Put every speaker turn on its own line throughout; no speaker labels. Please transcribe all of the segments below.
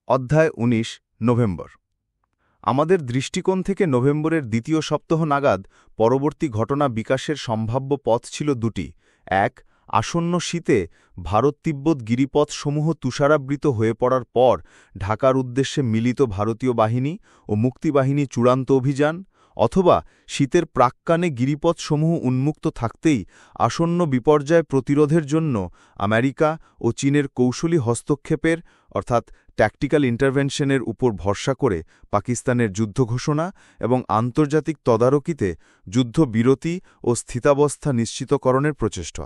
অধ্যায় ১৯ নভেম্বর। আমাদের দৃষ্টিকোণ থেকে নভেম্বরের দ্বিতীয় সপ্তাহ নাগাদ পরবর্তী ঘটনা বিকাশের সম্ভাব্য পথ ছিল দুটি। এক, আসন্ন শীতে ভারত তিব্বত গিরিপথসমূহ তুষারাবৃত হয়ে পড়ার পর ঢাকার উদ্দেশ্যে মিলিত ভারতীয় বাহিনী ও মুক্তিবাহিনী চূড়ান্ত অভিযান, অথবা শীতের প্রাক্কালে গিরিপথসমূহ উন্মুক্ত থাকতেই আসন্ন বিপর্যয় প্রতিরোধের জন্য আমেরিকা ও চীনের কৌশলী হস্তক্ষেপের অর্থাৎ ট্যাকটিক্যাল ইন্টারভেনশনের উপর ভরসা করে পাকিস্তানের যুদ্ধ ঘোষণা এবং আন্তর্জাতিক তদারকিতে যুদ্ধবিরতি ও স্থিতাবস্থা নিশ্চিতকরণের প্রচেষ্টা।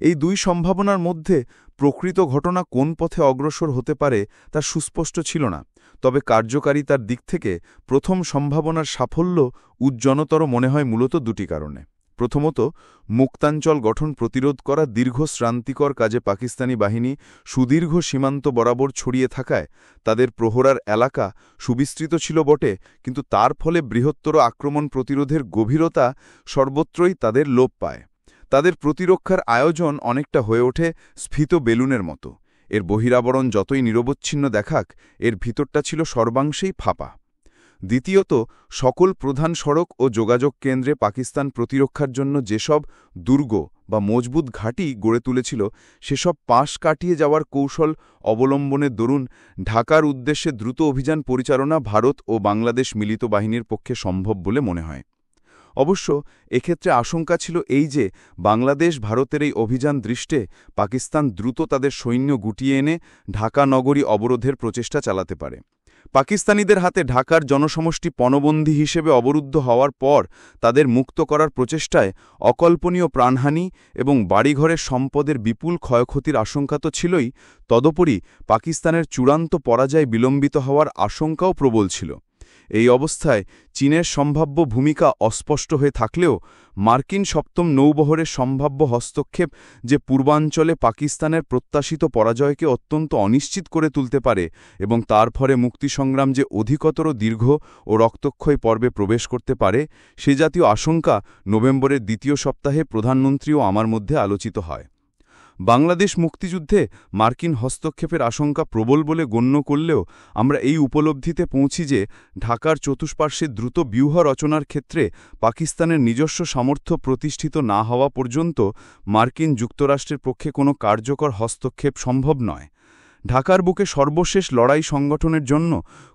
এই দুই সম্ভাবনার মধ্যে প্রকৃত ঘটনা কোন পথে অগ্রসর হতে পারে তা সুস্পষ্ট ছিল না, তবে কার্যকারিতার দিক থেকে প্রথম সম্ভাবনার সাফল্য উজ্জ্বলতর মনে হয় মূলত দুটি কারণে। প্রথমত, মুক্তাঞ্চল গঠন প্রতিরোধ করা দীর্ঘ শ্রান্তিকর কাজে পাকিস্তানি বাহিনী সুদীর্ঘ সীমান্ত বরাবর ছড়িয়ে থাকায় তাদের প্রহরার এলাকা সুবিস্তৃত ছিল বটে, কিন্তু তার ফলে বৃহত্তর আক্রমণ প্রতিরোধের গভীরতা সর্বত্রই তাদের লোপ পায়। তাদের প্রতিরক্ষার আয়োজন অনেকটা হয়ে ওঠে স্ফীত বেলুনের মতো। এর বহিরাবরণ যতই নিরবচ্ছিন্ন দেখাক, এর ভিতরটা ছিল সর্বাংশেই ফাঁপা। দ্বিতীয়ত, সকল প্রধান সড়ক ও যোগাযোগ কেন্দ্রে পাকিস্তান প্রতিরক্ষার জন্য যেসব দুর্গ বা মজবুত ঘাঁটি গড়ে তুলেছিল, সেসব পাশ কাটিয়ে যাওয়ার কৌশল অবলম্বনের দরুন ঢাকার উদ্দেশ্যে দ্রুত অভিযান পরিচালনা ভারত ও বাংলাদেশ মিলিত বাহিনীর পক্ষে সম্ভব বলে মনে হয়। অবশ্য এক্ষেত্রে আশঙ্কা ছিল এই যে বাংলাদেশ ভারতের এই অভিযান দৃষ্টে পাকিস্তান দ্রুত তাদের সৈন্য গুটিয়ে এনে ঢাকা নগরী অবরোধের প্রচেষ্টা চালাতে পারে। পাকিস্তানিদের হাতে ঢাকার জনসমষ্টি পণবন্দী হিসেবে অবরুদ্ধ হওয়ার পর তাদের মুক্ত করার প্রচেষ্টায় অকল্পনীয় প্রাণহানি এবং বাড়িঘরের সম্পদের বিপুল ক্ষয়ক্ষতির আশঙ্কা তো ছিলই, তদুপরি পাকিস্তানের চূড়ান্ত পরাজয় বিলম্বিত হওয়ার আশঙ্কাও প্রবল ছিল। এই অবস্থায় চীনের সম্ভাব্য ভূমিকা অস্পষ্ট হয়ে থাকলেও মার্কিন সপ্তম নৌবহরের সম্ভাব্য হস্তক্ষেপ যে পূর্বাঞ্চলে পাকিস্তানের প্রত্যাশিত পরাজয়কে অত্যন্ত অনিশ্চিত করে তুলতে পারে এবং তার ফলে মুক্তিসংগ্রাম যে অধিকতর দীর্ঘ ও রক্তক্ষয়ী পর্বে প্রবেশ করতে পারে, সে জাতীয় আশঙ্কা নভেম্বরের দ্বিতীয় সপ্তাহে প্রধানমন্ত্রী ও আমার মধ্যে আলোচিত হয়। বাংলাদেশ মুক্তিযুদ্ধে মার্কিন হস্তক্ষেপের আশঙ্কা প্রবল বলে গণ্য করলেও আমরা এই উপলব্ধিতে পৌঁছি যে ঢাকার চতুষ্পার্শ্বে দ্রুত ব্যূহ রচনার ক্ষেত্রে পাকিস্তানের নিজস্ব সামর্থ্য প্রতিষ্ঠিত না হওয়া পর্যন্ত মার্কিন যুক্তরাষ্ট্রের পক্ষে কোনো কার্যকর হস্তক্ষেপ সম্ভব নয়। ঢাকার বুকে সর্বশেষ লড়াই সংগঠনের জন্য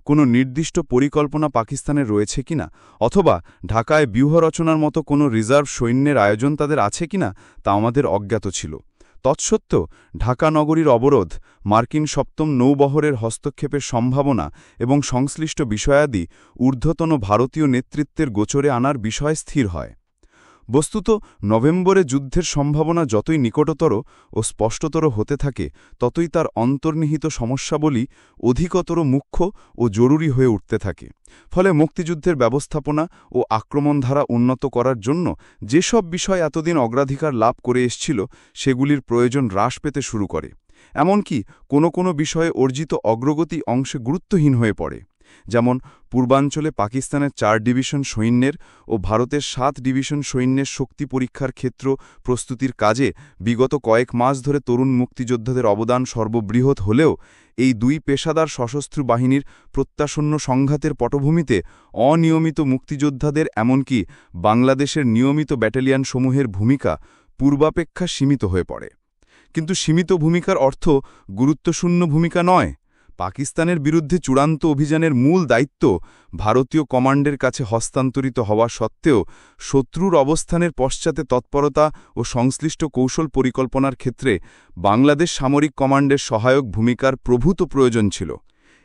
কোনো নির্দিষ্ট পরিকল্পনা পাকিস্তানের রয়েছে কিনা, অথবা ঢাকায় ব্যূহ রচনার মতো কোনো রিজার্ভ সৈন্যের আয়োজন তাদের আছে কিনা তা আমাদের অজ্ঞাত ছিল। তৎসত্ত্বেও ঢাকা নগরীর অবরোধ, মার্কিন সপ্তম নৌবহরের হস্তক্ষেপের সম্ভাবনা এবং সংশ্লিষ্ট বিষয়াদি ঊর্ধ্বতন ভারতীয় নেতৃত্বের গোচরে আনার বিষয় স্থির হয়। বস্তুত নভেম্বরে যুদ্ধের সম্ভাবনা যতই নিকটতর ও স্পষ্টতর হতে থাকে, ততই তার অন্তর্নিহিত সমস্যাবলী অধিকতর মুখ্য ও জরুরি হয়ে উঠতে থাকে। ফলে মুক্তিযুদ্ধের ব্যবস্থাপনা ও আক্রমণধারা উন্নত করার জন্য যেসব বিষয় এতদিন অগ্রাধিকার লাভ করে এসছিল, সেগুলির প্রয়োজন হ্রাস পেতে শুরু করে। এমনকি কোনো কোনো বিষয়ে অর্জিত অগ্রগতি অংশে গুরুত্বহীন হয়ে পড়ে। যেমন পূর্বাঞ্চলে পাকিস্তানের ৪ ডিভিশন সৈন্যের ও ভারতের ৭ ডিভিশন সৈন্যের শক্তি পরীক্ষার ক্ষেত্র প্রস্তুতির কাজে বিগত কয়েক মাস ধরে তরুণ মুক্তিযোদ্ধাদের অবদান সর্ববৃহৎ হলেও এই দুই পেশাদার সশস্ত্র বাহিনীর প্রত্যাসন্ন সংঘাতের পটভূমিতে অনিয়মিত মুক্তিযোদ্ধাদের এমনকি বাংলাদেশের নিয়মিত ব্যাটালিয়নসমূহের ভূমিকা পূর্বাপেক্ষা সীমিত হয়ে পড়ে। কিন্তু সীমিত ভূমিকার অর্থ গুরুত্বশূন্য ভূমিকা নয়। পাকিস্তানের বিরুদ্ধে চূড়ান্ত অভিযানের মূল দায়িত্ব ভারতীয় কমান্ডের কাছে হস্তান্তরিত হওয়া সত্ত্বেও শত্রুর অবস্থানের পশ্চাতে তৎপরতা ও সংশ্লিষ্ট কৌশল পরিকল্পনার ক্ষেত্রে বাংলাদেশ সামরিক কমান্ডের সহায়ক ভূমিকার প্রভূত প্রয়োজন ছিল।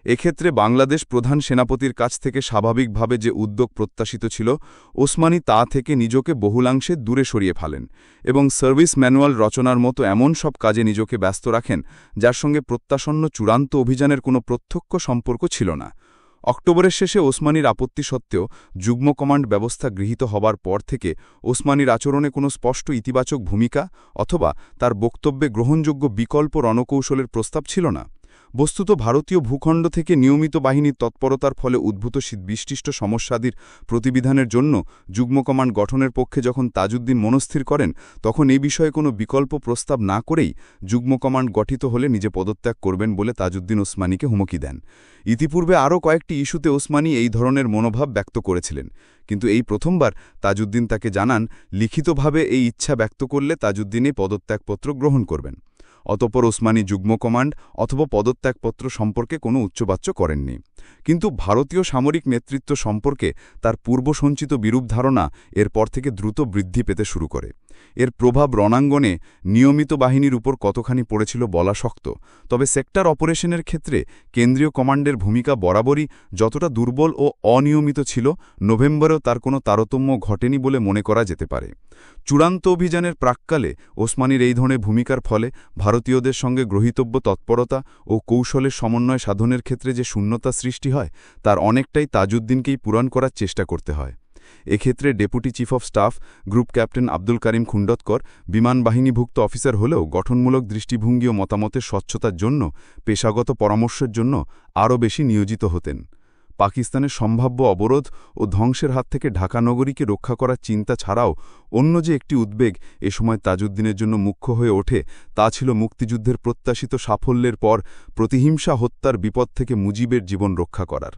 এক্ষেত্রে বাংলাদেশ প্রধান সেনাপতির কাছ থেকে স্বাভাবিকভাবে যে উদ্যোগ প্রত্যাশিত ছিল, ওসমানী তা থেকে নিজকে বহুলাংশে দূরে সরিয়ে ফেলেন এবং সার্ভিস ম্যানুয়াল রচনার মতো এমন সব কাজে নিজকে ব্যস্ত রাখেন যার সঙ্গে প্রত্যাসন্ন চূড়ান্ত অভিযানের কোনো প্রত্যক্ষ সম্পর্ক ছিল না। অক্টোবরের শেষে ওসমানীর আপত্তি সত্ত্বেও যুগ্ম কমান্ড ব্যবস্থা গৃহীত হবার পর থেকে ওসমানীর আচরণে কোনো স্পষ্ট ইতিবাচক ভূমিকা অথবা তার বক্তব্যে গ্রহণযোগ্য বিকল্প রণকৌশলের প্রস্তাব ছিল না।
বস্তুত ভারতীয় ভূখণ্ড থেকে নিয়মিত বাহিনীর তৎপরতার ফলে উদ্ভূত বিশিষ্ট সমস্যাদির প্রতিবিধানের জন্য যুগ্ম কমান্ড গঠনের পক্ষে যখন তাজউদ্দিন মনস্থির করেন, তখন এই বিষয়ে কোনো বিকল্প প্রস্তাব না করেই যুগ্ম কমান্ড গঠিত হলে নিজে পদত্যাগ করবেন বলে তাজউদ্দিন ওসমানীকে হুমকি দেন। ইতিপূর্বে আরও কয়েকটি ইস্যুতে ওসমানী এই ধরনের মনোভাব ব্যক্ত করেছিলেন, কিন্তু এই প্রথমবার তাজউদ্দিন তাকে জানান লিখিতভাবে এই ইচ্ছা ব্যক্ত করলে তাজউদ্দিন পদত্যাগপত্র গ্রহণ করবেন। অতঃপর ওসমানী যুগ্ম কমান্ড অথবা পদত্যাগপত্র সম্পর্কে কোনো উচ্চবাচ্য করেননি। কিন্তু ভারতীয় সামরিক নেতৃত্ব সম্পর্কে তার পূর্বসঞ্চিত বিরূপ ধারণা এরপর থেকে দ্রুত বৃদ্ধি পেতে শুরু করে। এর প্রভাব রণাঙ্গনে নিয়মিত বাহিনীর উপর কতখানি পড়েছিল বলা শক্ত, তবে সেক্টর অপারেশনের ক্ষেত্রে কেন্দ্রীয় কমান্ডের ভূমিকা বরাবরই যতটা দুর্বল ও অনিয়মিত ছিল, নভেম্বরেও তার কোনো তারতম্য ঘটেনি বলে মনে করা যেতে পারে। চূড়ান্ত অভিযানের প্রাক্কালে ওসমানীর এই ধরনের ভূমিকার ফলে ভারতীয়দের সঙ্গে গ্রহীতব্য তৎপরতা ও কৌশলের সমন্বয় সাধনের ক্ষেত্রে যে শূন্যতা সৃষ্টি হয়, তার অনেকটাই তাজউদ্দিনকেই পূরণ করার চেষ্টা করতে হয়। এক্ষেত্রে deputy chief of staff group captain Abdul Karim Khondokar বিমান বাহিনীভুক্ত অফিসার হলেও গঠনমূলক দৃষ্টিভঙ্গি ও মতামতের স্বচ্ছতার জন্য পেশাগত পরামর্শের জন্য আরও বেশি নিয়োজিত হতেন। পাকিস্তানের সম্ভাব্য অবরোধ ও ধ্বংসের হাত থেকে ঢাকা নগরীকে রক্ষা করার চিন্তা ছাড়াও অন্য যে একটি উদ্বেগ এ সময় তাজউদ্দিনের জন্য মুখ্য হয়ে ওঠে, তা ছিল মুক্তিযুদ্ধের প্রত্যাশিত সাফল্যের পর প্রতিহিংসা হত্যার বিপদ থেকে মুজিবের জীবন রক্ষা করার।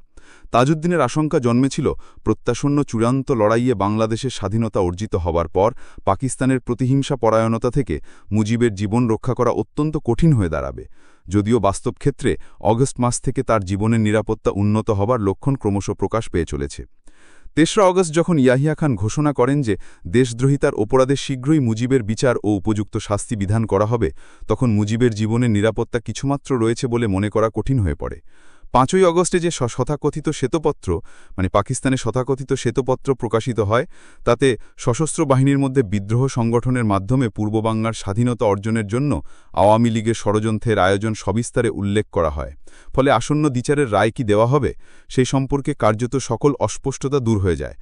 তাজউদ্দিনের আশঙ্কা জন্মেছিল প্রত্যাসন্ন চূড়ান্ত লড়াইয়ে বাংলাদেশের স্বাধীনতা অর্জিত হবার পর পাকিস্তানের প্রতিহিংসা পরায়ণতা থেকে মুজিবের জীবন রক্ষা করা অত্যন্ত কঠিন হয়ে দাঁড়াবে। যদিও বাস্তব ক্ষেত্রে অগস্ট মাস থেকে তার জীবনের নিরাপত্তা উন্নত হবার লক্ষণ ক্রমশ প্রকাশ পেয়ে চলেছে। ৩রা অগস্ট যখন ইয়াহিয়া খান ঘোষণা করেন যে দেশদ্রোহিতার অপরাধে শীঘ্রই মুজিবের বিচার ও উপযুক্ত শাস্তি বিধান করা হবে, তখন মুজিবের জীবনের নিরাপত্তা কিছুমাত্র রয়েছে বলে মনে করা কঠিন হয়ে পড়ে। ৫ই অগস্টে যে তথাকথিত শ্বেতপত্র পাকিস্তানের তথাকথিত শ্বেতপত্র প্রকাশিত হয়, তাতে সশস্ত্র বাহিনীর মধ্যে বিদ্রোহ সংগঠনের মাধ্যমে পূর্ববাংলার স্বাধীনতা অর্জনের জন্য আওয়ামী লীগের ষড়যন্ত্রের আয়োজন সবিস্তারে উল্লেখ করা হয়। ফলে আসন্ন বিচারের রায় কি দেওয়া হবে, সেই সম্পর্কে কার্যত সকল অস্পষ্টতা দূর হয়ে যায়।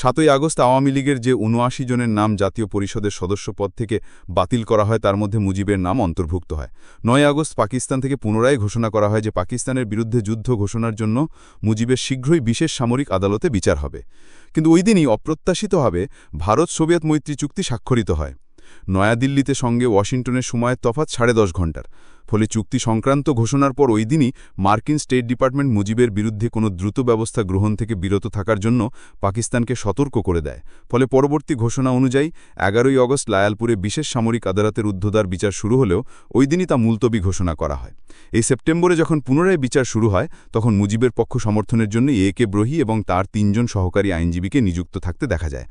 ৭ই আগস্ট আওয়ামী লীগের যে ৭৯ জনের নাম জাতীয় পরিষদের সদস্যপদ থেকে বাতিল করা হয়, তার মধ্যে মুজিবের নাম অন্তর্ভুক্ত হয়। ৯ আগস্ট পাকিস্তান থেকে পুনরায় ঘোষণা করা হয় যে পাকিস্তানের বিরুদ্ধে যুদ্ধ ঘোষণার জন্য মুজিবের শীঘ্রই বিশেষ সামরিক আদালতে বিচার হবে। কিন্তু ওই দিনই অপ্রত্যাশিতভাবে ভারত সোভিয়েত মৈত্রী চুক্তি স্বাক্ষরিত হয়। নয়াদিল্লিতে সঙ্গে ওয়াশিংটনের সময়ের তফাৎ ১০.৫ ঘণ্টার। ফলে চুক্তি সংক্রান্ত ঘোষণার পর ওই দিনই মার্কিন স্টেট ডিপার্টমেন্ট মুজিবের বিরুদ্ধে কোনো দ্রুত ব্যবস্থা গ্রহণ থেকে বিরত থাকার জন্য পাকিস্তানকে সতর্ক করে দেয়। ফলে পরবর্তী ঘোষণা অনুযায়ী ১১ই অগস্ট লায়ালপুরে বিশেষ সামরিক আদালতের ঊর্ধ্বদার বিচার শুরু হলেও ওই দিনই তা মুলতবি ঘোষণা করা হয়। এই সেপ্টেম্বরে যখন পুনরায় বিচার শুরু হয়, তখন মুজিবের পক্ষ সমর্থনের জন্য এ.কে. ব্রহি এবং তার ৩ জন সহকারী আইনজীবীকে নিযুক্ত থাকতে দেখা যায়।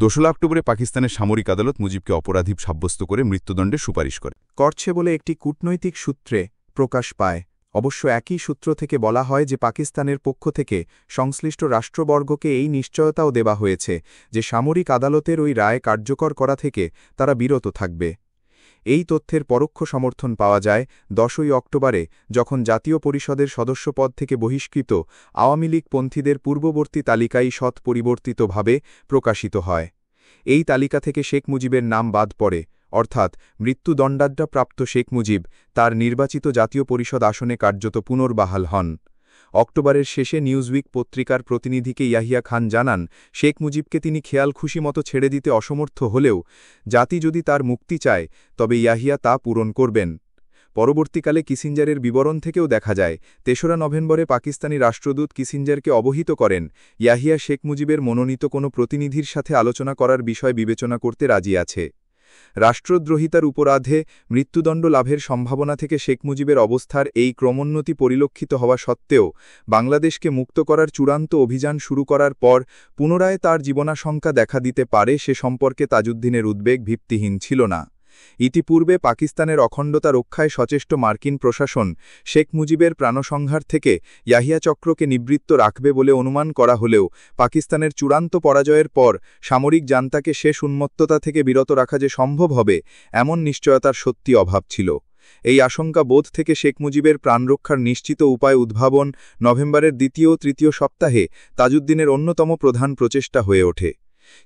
২রা অক্টোবরে পাকিস্তানের সামরিক আদালত মুজিবকে অপরাধী সাব্যস্ত করে মৃত্যুদণ্ডের সুপারিশ
করছে বলে একটি কূটনৈতিক সূত্রে প্রকাশ পায়। অবশ্য একই সূত্র থেকে বলা হয় যে পাকিস্তানের পক্ষ থেকে সংশ্লিষ্ট রাষ্ট্রবর্গকে এই নিশ্চয়তাও দেওয়া হয়েছে যে সামরিক আদালতের ওই রায় কার্যকর করা থেকে তারা বিরত থাকবে। এই তথ্যের পরোক্ষ সমর্থন পাওয়া যায় ১০ই অক্টোবরে, যখন জাতীয় পরিষদের সদস্যপদ থেকে বহিষ্কৃত আওয়ামী লীগপন্থীদের পূর্ববর্তী তালিকায় পরিবর্তিতভাবে প্রকাশিত হয়। এই তালিকা থেকে শেখ মুজিবের নাম বাদ পড়ে, অর্থাৎ মৃত্যুদণ্ডাজ্ঞাপ্রাপ্ত শেখ মুজিব তার নির্বাচিত জাতীয় পরিষদ আসনে কার্যত পুনর্বাহাল হন। অক্টোবরের শেষে নিউজউইক পত্রিকার প্রতিনিধিকে ইয়াহিয়া খান জানান শেখ মুজিবকে তিনি খেয়াল খুশি মতো ছেড়ে দিতে অসমর্থ হলেও জাতি যদি তার মুক্তি চায় তবে ইয়াহিয়া তা পূরণ করবেন। পরবর্তীকালে কিসিঞ্জারের বিবরণ থেকেও দেখা যায় ৩রা নভেম্বরে পাকিস্তানি রাষ্ট্রদূত কিসিঞ্জারকে অবহিত করেন ইয়াহিয়া শেখ মুজিবের মনোনীত কোনো প্রতিনিধির সাথে আলোচনা করার বিষয় বিবেচনা করতে রাজি আছে। রাষ্ট্রদ্রোহিতার উপরাধে মৃত্যুদণ্ড লাভের সম্ভাবনা থেকে শেখ মুজিবের অবস্থার এই ক্রমোন্নতি পরিলক্ষিত হওয়া সত্ত্বেও বাংলাদেশকে মুক্ত করার চূড়ান্ত অভিযান শুরু করার পর পুনরায় তার জীবনাশঙ্কা দেখা দিতে পারে সে সম্পর্কে তাজউদ্দিনের উদ্বেগ ভিত্তিহীন ছিল না। ইতিপূর্বে পাকিস্তানের অখণ্ডতা রক্ষায় সচেষ্ট মার্কিন প্রশাসন শেখ মুজিবের প্রাণসংহার থেকে ইয়াহিয়া চক্রকে নিবৃত্ত রাখবে বলে অনুমান করা হলেও পাকিস্তানের চূড়ান্ত পরাজয়ের পর সামরিক জান্তাকে শেষ উন্মত্ততা থেকে বিরত রাখা যে সম্ভব হবে, এমন নিশ্চয়তার সত্যি অভাব ছিল। এই আশঙ্কা বোধ থেকে শেখ মুজিবের প্রাণরক্ষার নিশ্চিত উপায় উদ্ভাবন নভেম্বরের দ্বিতীয় ও তৃতীয় সপ্তাহে তাজউদ্দিনের অন্যতম প্রধান প্রচেষ্টা হয়ে ওঠে।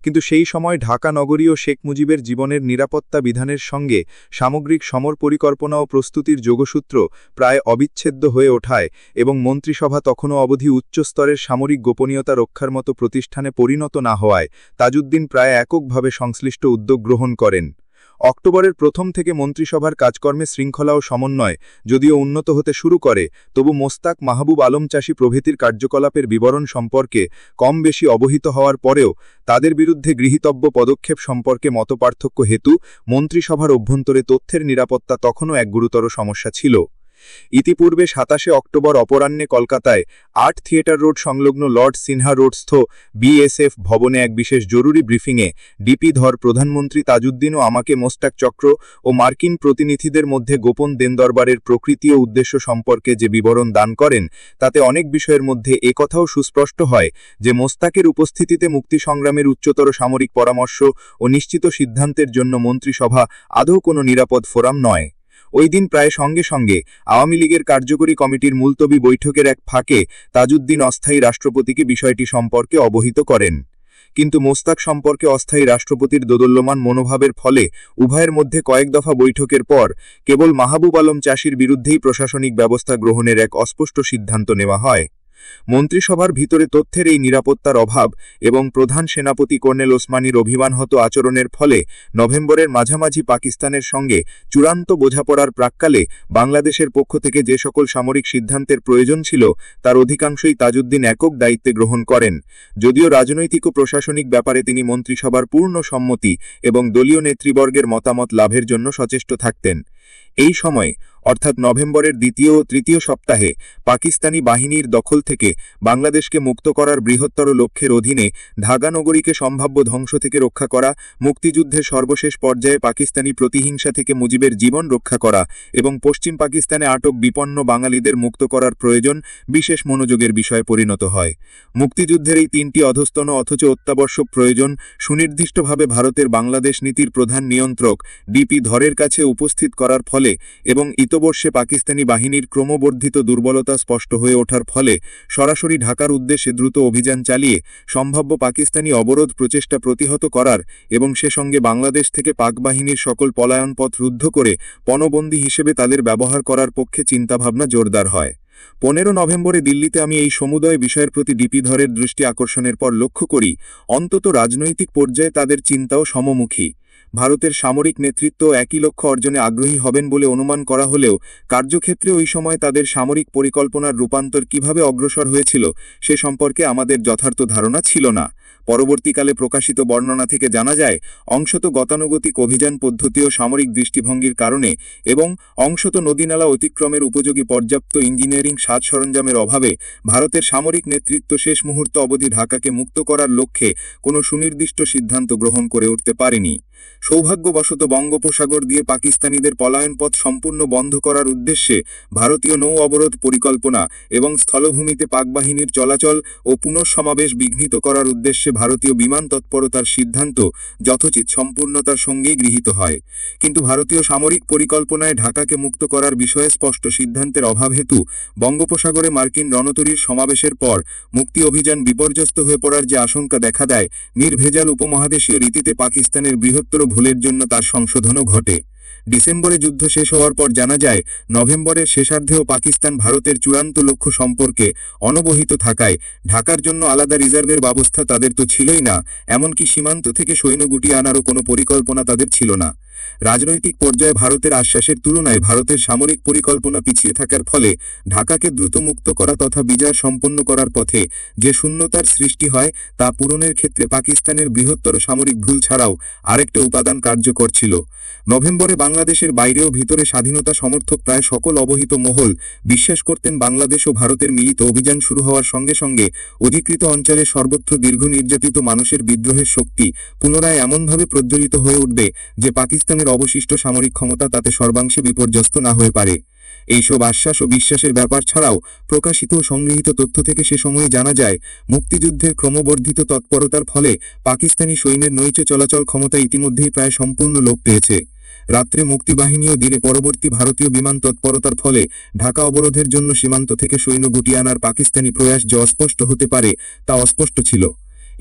কিন্তু সেই সময় ঢাকা নগরী ও শেখ মুজিবের জীবনের নিরাপত্তা বিধানের সঙ্গে সামগ্রিক সমর পরিকল্পনা ও প্রস্তুতির যোগসূত্র প্রায় অবিচ্ছেদ্য হয়ে ওঠায় এবং মন্ত্রিসভা তখনও অবধি উচ্চস্তরের সামরিক গোপনীয়তা রক্ষার মতো প্রতিষ্ঠানে পরিণত না হওয়ায় তাজউদ্দিন প্রায় এককভাবে সংশ্লিষ্ট উদ্যোগ গ্রহণ করেন। অক্টোবরের প্রথম থেকে মন্ত্রিসভার কাজকর্মে শৃঙ্খলা ও সমন্বয় যদিও উন্নত হতে শুরু করে, তবু মোস্তাক মাহবুব আলম চাষী প্রভৃতির কার্যকলাপের বিবরণ সম্পর্কে কম বেশি অবহিত হওয়ার পরেও তাদের বিরুদ্ধে গৃহীতব্য পদক্ষেপ সম্পর্কে মতপার্থক্য হেতু মন্ত্রিসভার অভ্যন্তরে তথ্যের নিরাপত্তা তখনও এক গুরুতর সমস্যা ছিল। ইতিপূর্বে ২৭ অক্টোবর অপরাহ্নে কলকাতায় ৮ থিয়েটার রোড সংলগ্ন লর্ড সিনহা রোডস্থ বিএসএফ ভবনে এক বিশেষ জরুরি ব্রিফিংয়ে ডিপি ধর প্রধানমন্ত্রী তাজউদ্দিন ও আমাকে মোস্তাক চক্র ও মার্কিন প্রতিনিধিদের মধ্যে গোপন দেনদরবারের প্রকৃতি ও উদ্দেশ্য সম্পর্কে যে বিবরণ দান করেন, তাতে অনেক বিষয়ের মধ্যে একথাও সুস্পষ্ট হয় যে মোস্তাকের উপস্থিতিতে মুক্তি সংগ্রামের উচ্চতর সামরিক পরামর্শ ও নিশ্চিত সিদ্ধান্তের জন্য মন্ত্রিসভা আদৌ কোনো নিরাপদ ফোরাম নয়। ওই দিন প্রায় সঙ্গে সঙ্গে আওয়ামী লীগের কার্যকরী কমিটির মুলতবি বৈঠকের এক ফাঁকে তাজউদ্দিন অস্থায়ী রাষ্ট্রপতিকে বিষয়টি সম্পর্কে অবহিত করেন। কিন্তু মোস্তাক সম্পর্কে অস্থায়ী রাষ্ট্রপতির দোদুল্যমান মনোভাবের ফলে উভয়ের মধ্যে কয়েক দফা বৈঠকের পর কেবল মাহবুব আলম চাষীর বিরুদ্ধেই প্রশাসনিক ব্যবস্থা গ্রহণের এক অস্পষ্ট সিদ্ধান্ত নেওয়া হয়। মন্ত্রিসভার ভিতরে তথ্যের এই নিরাপত্তার অভাব এবং প্রধান সেনাপতি কর্নেল ওসমানীর অভিমানহত আচরণের ফলে নভেম্বরের মাঝামাঝি পাকিস্তানের সঙ্গে চূড়ান্ত বোঝাপড়ার প্রাক্কালে বাংলাদেশের পক্ষ থেকে যে সকল সামরিক সিদ্ধান্তের প্রয়োজন ছিল তার অধিকাংশই তাজউদ্দিন একক দায়িত্বে গ্রহণ করেন, যদিও রাজনৈতিক ও প্রশাসনিক ব্যাপারে তিনি মন্ত্রিসভার পূর্ণ সম্মতি এবং দলীয় নেতৃবর্গের মতামত লাভের জন্য সচেষ্ট থাকতেন। এই সময় অর্থাৎ নভেম্বরের দ্বিতীয় ও তৃতীয় সপ্তাহে পাকিস্তানি বাহিনীর দখল থেকে বাংলাদেশকে মুক্ত করার বৃহত্তর লক্ষ্যের অধীনে ঢাকা নগরীকে সম্ভাব্য ধ্বংস থেকে রক্ষা করা, মুক্তিযুদ্ধের সর্বশেষ পর্যায়ে পাকিস্তানি প্রতিহিংসা থেকে মুজিবের জীবন রক্ষা করা এবং পশ্চিম পাকিস্তানে আটক বিপন্ন বাঙালিদের মুক্ত করার প্রয়োজন বিশেষ মনোযোগের বিষয়ে পরিণত হয়। মুক্তিযুদ্ধের এই তিনটি অধস্তন অথচ অত্যাবশ্যক প্রয়োজন সুনির্দিষ্টভাবে ভারতের বাংলাদেশ নীতির প্রধান নিয়ন্ত্রক ডিপি ধরের কাছে উপস্থিত করার ফলে এবং ইতোবর্ষে পাকিস্তানি বাহিনীর ক্রমবর্ধিত দুর্বলতা স্পষ্ট হয়ে ওঠার ফলে সরাসরি ঢাকার উদ্দেশ্যে দ্রুত অভিযান চালিয়ে সম্ভাব্য পাকিস্তানি অবরোধ প্রচেষ্টা প্রতিহত করার এবং সে সঙ্গে বাংলাদেশ থেকে পাক বাহিনীর সকল পলায়ন পথ রুদ্ধ করে পণবন্দী হিসেবে তাদের ব্যবহার করার পক্ষে চিন্তাভাবনা জোরদার হয়। 15 নভেম্বরে দিল্লিতে আমি এই সমুদয় বিষয়ের প্রতি ডিপি ধরের দৃষ্টি আকর্ষণের পর লক্ষ্য করি অন্তত রাজনৈতিক পর্যায়ে তাদের চিন্তাও সমমুখী। ভারতের সামরিক নেতৃত্ব একই লক্ষ্য অর্জনে আগ্রহী হবেন বলে অনুমান করা হলেও কার্যক্ষেত্রে ওই সময় তাদের সামরিক পরিকল্পনার রূপান্তর কিভাবে অগ্রসর হয়েছিল সে সম্পর্কে আমাদের যথার্থ ধারণা ছিল না। পরবর্তীকালে প্রকাশিত বর্ণনা থেকে জানা যায় অংশত গতানুগতিক অভিযান পদ্ধতি ও সামরিক দৃষ্টিভঙ্গির কারণে এবং অংশত নদীনালা অতিক্রমের উপযোগী পর্যাপ্ত ইঞ্জিনিয়ারিং সাজ সরঞ্জামের অভাবে ভারতের সামরিক নেতৃত্ব শেষ মুহূর্ত অবধি ঢাকাকে মুক্ত করার লক্ষ্যে কোনো সুনির্দিষ্ট সিদ্ধান্ত গ্রহণ করে উঠতে পারেনি। সৌভাগ্যবশত বঙ্গোপসাগর দিয়ে পাকিস্তানিদের পলায়নপথ সম্পূর্ণ বন্ধ করার উদ্দেশ্যে ভারতীয় নৌ অবরোধ পরিকল্পনা এবং স্থলভূমিতে পাকবাহিনীর চলাচল ও পুনঃসমাবেশ বিঘ্নিত করার উদ্দেশ্যে ভারতীয় বিমান তৎপরতার সিদ্ধান্ত যথোচিত সম্পূর্ণতার সঙ্গেই গৃহীত হয়। কিন্তু ভারতীয় সামরিক পরিকল্পনায় ঢাকাকে মুক্ত করার বিষয়ে স্পষ্ট সিদ্ধান্তের অভাব হেতু বঙ্গোপসাগরে মার্কিন রণতরীর সমাবেশের পর মুক্তি অভিযান বিপর্যস্ত হয়ে পড়ার যে আশঙ্কা দেখা দেয়, নির্ভেজাল উপমহাদেশীয় রীতিতে পাকিস্তানের বৃহত্তর ভুলের জন্য তার সংশোধনও ঘটে। ডিসেম্বরে যুদ্ধ শেষ হওয়ার পর জানা যায় নভেম্বরের শেষার্ধেও পাকিস্তান ভারতের চূড়ান্ত লক্ষ্য সম্পর্কে অনবহিত থাকায় ঢাকার জন্য আলাদা রিজার্ভের ব্যবস্থা তাদের তো ছিলই না, এমনকি সীমান্ত থেকে সৈন্য গুটিয়ে আনারও কোনো পরিকল্পনা তাদের ছিল না। রাজনৈতিক পর্যায়ে ভারতের আশ্বাসের তুলনায় ভারতের সামরিক পরিকল্পনা পিছিয়ে থাকার ফলে ঢাকাকে দ্রুত মুক্ত করা তথা বিজয় সম্পন্ন করার পথে যে শূন্যতার সৃষ্টি হয় তা পূরণের ক্ষেত্রে পাকিস্তানের বৃহত্তর সামরিক ভুল ছাড়াও আরেকটা উপাদান কার্যকর ছিল। নভেম্বরে বাংলাদেশের বাইরে ও ভিতরে স্বাধীনতা সমর্থক প্রায় সকল অবহিত মহল বিশ্বাস করতেন বাংলাদেশ ও ভারতের মিলিত অভিযান শুরু হওয়ার সঙ্গে সঙ্গে অধিকৃত অঞ্চলে সর্বত্র দীর্ঘ নির্যাতিত মানুষের বিদ্রোহের শক্তি পুনরায় এমনভাবে প্রজ্বলিত হয়ে উঠবে যে পাকিস্তানের অবশিষ্ট সামরিক ক্ষমতা তাতে সর্বাংশে বিপর্যস্ত না হয়ে পারে। এইসব আশ্বাস ও বিশ্বাসের ব্যাপার ছাড়াও প্রকাশিত ও সংগৃহীত তথ্য থেকে সে সময়ে জানা যায় মুক্তিযুদ্ধের ক্রমবর্ধিত তৎপরতার ফলে পাকিস্তানি সৈন্যের নৈচ চলাচল ক্ষমতা ইতিমধ্যেই প্রায় সম্পূর্ণ লোপ পেয়েছে। রাত্রে মুক্তিবাহিনী ও দিনে পরবর্তী ভারতীয় বিমান তৎপরতার ফলে ঢাকা অবরোধের জন্য সীমান্ত থেকে সৈন্য গুটিয়ে আনার পাকিস্তানি প্রয়াস যে অস্পষ্ট হতে পারে তা অস্পষ্ট ছিল।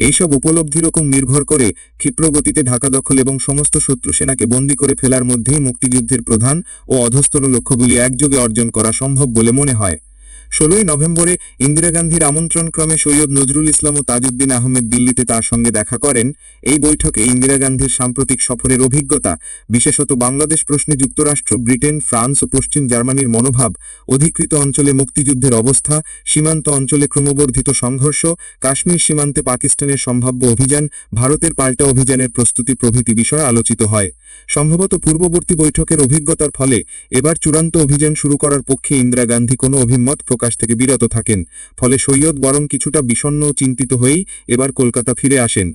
এইসব উপলব্ধির ওপর নির্ভর করে ক্ষিপ্রগতিতে ঢাকা দখল এবং সমস্ত শত্রু সেনাকে বন্দী করে ফেলার মধ্যেই মুক্তিযুদ্ধের প্রধান ও অধস্তন লক্ষ্যগুলি একযোগে অর্জন করা সম্ভব বলে মনে হয়। 16ই নভেম্বরে ইন্দিরা গান্ধীর আমন্ত্রণক্রমে সৈয়দ নজরুল ইসলাম ও তাজউদ্দিন আহমেদ দিল্লিতে তার সঙ্গে দেখা করেন। এই বৈঠকে ইন্দিরা গান্ধীর সাম্প্রতিক সফরের অভিজ্ঞতা, বিশেষত বাংলাদেশ প্রশ্নে যুক্তরাষ্ট্র, ব্রিটেন, ফ্রান্স ও পশ্চিম জার্মানির মনোভাব, অধিকৃত অঞ্চলে মুক্তিযুদ্ধের অবস্থা, সীমান্ত অঞ্চলে ক্রমবর্ধিত সংঘর্ষ, কাশ্মীর সীমান্তে পাকিস্তানের সম্ভাব্য অভিযান, ভারতের পাল্টা অভিযানের প্রস্তুতি প্রভৃতি বিষয় আলোচিত হয়। সম্ভবত পূর্ববর্তী বৈঠকের অভিজ্ঞতার ফলে এবার চূড়ান্ত অভিযান শুরু করার পক্ষে ইন্দিরা গান্ধী কোনো অভিমত প্রকাশ থেকে বিরত থাকেন। ফলে সৈয়দ বরং কিছুটা বিষণ্ণ ও চিন্তিত হয়েই এবার কলকাতা ফিরে আসেন।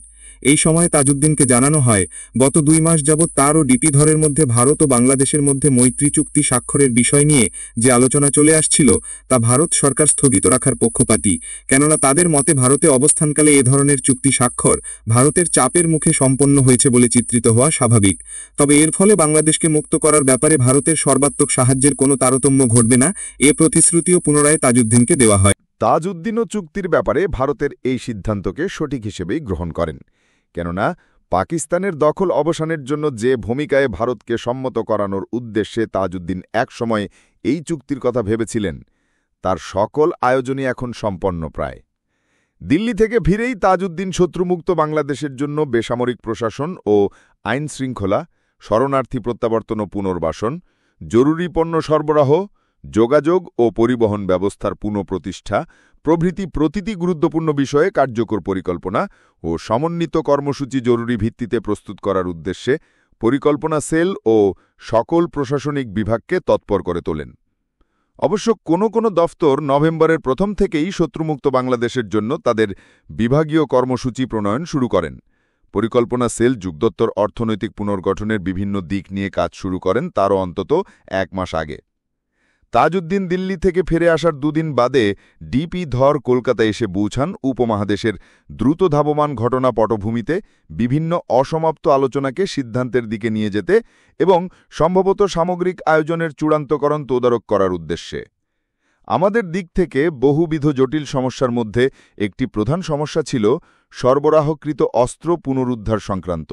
এই সময় তাজউদ্দিনকে জানানো হয়, গত 2 মাস যাবৎ তার ও ডিপি ধরের মধ্যে ভারত ও বাংলাদেশের মধ্যে মৈত্রী চুক্তি স্বাক্ষরের বিষয় নিয়ে যে আলোচনা চলে আসছিল তা ভারত সরকার স্থগিত রাখার পক্ষপাতী। কেননা তাদের মতে ভারতে অবস্থানকালে এ ধরনের চুক্তি স্বাক্ষর ভারতের চাপের মুখে সম্পন্ন হয়েছে বলে চিত্রিত হওয়া স্বাভাবিক। তবে এর ফলে বাংলাদেশকে মুক্ত করার ব্যাপারে ভারতের সর্বাত্মক সাহায্যের কোনো তারতম্য ঘটবে না, এ প্রতিশ্রুতিও পুনরায় তাজউদ্দিনকে দেওয়া হয়।
তাজউদ্দিনও চুক্তির ব্যাপারে ভারতের এই সিদ্ধান্তকে সঠিক হিসেবেই গ্রহণ করেন। কেননা পাকিস্তানের দখল অবসানের জন্য যে ভূমিকায় ভারতকে সম্মত করানোর উদ্দেশ্যে তাজউদ্দিন একসময় এই চুক্তির কথা ভেবেছিলেন, তার সকল আয়োজনই এখন সম্পন্ন প্রায়। দিল্লি থেকে ফিরেই তাজউদ্দিন শত্রুমুক্ত বাংলাদেশের জন্য বেসামরিক প্রশাসন ও আইন শৃঙ্খলা, শরণার্থী প্রত্যাবর্তন ও পুনর্বাসন, জরুরি পণ্য সরবরাহ, যোগাযোগ ও পরিবহন ব্যবস্থার পুনঃপ্রতিষ্ঠা প্রভৃতি প্রতিটি গুরুত্বপূর্ণ বিষয়ে কার্যকর পরিকল্পনা ও সমন্বিত কর্মসূচি জরুরি ভিত্তিতে প্রস্তুত করার উদ্দেশ্যে পরিকল্পনা সেল ও সকল প্রশাসনিক বিভাগকে তৎপর করে তোলেন। অবশ্য কোনো কোনো দফতর নভেম্বরের প্রথম থেকেই শত্রুমুক্ত বাংলাদেশের জন্য তাদের বিভাগীয় কর্মসূচি প্রণয়ন শুরু করেন। পরিকল্পনা সেল যুগদত্তর অর্থনৈতিক পুনর্গঠনের বিভিন্ন দিক নিয়ে কাজ শুরু করেন তারও অন্তত 1 মাস আগে। তাজউদ্দিন দিল্লি থেকে ফিরে আসার 2 দিন বাদে ডিপি ধর কলকাতা এসে পৌঁছান উপমহাদেশের দ্রুত ধাবমান ঘটনা পটভূমিতে বিভিন্ন অসমাপ্ত আলোচনাকে সিদ্ধান্তের দিকে নিয়ে যেতে এবং সম্ভবত সামগ্রিক আয়োজনের চূড়ান্তকরণ তদারক করার উদ্দেশ্যে। আমাদের দিক থেকে বহুবিধ জটিল সমস্যার মধ্যে একটি প্রধান সমস্যা ছিল সরবরাহকৃত অস্ত্র পুনরুদ্ধার সংক্রান্ত।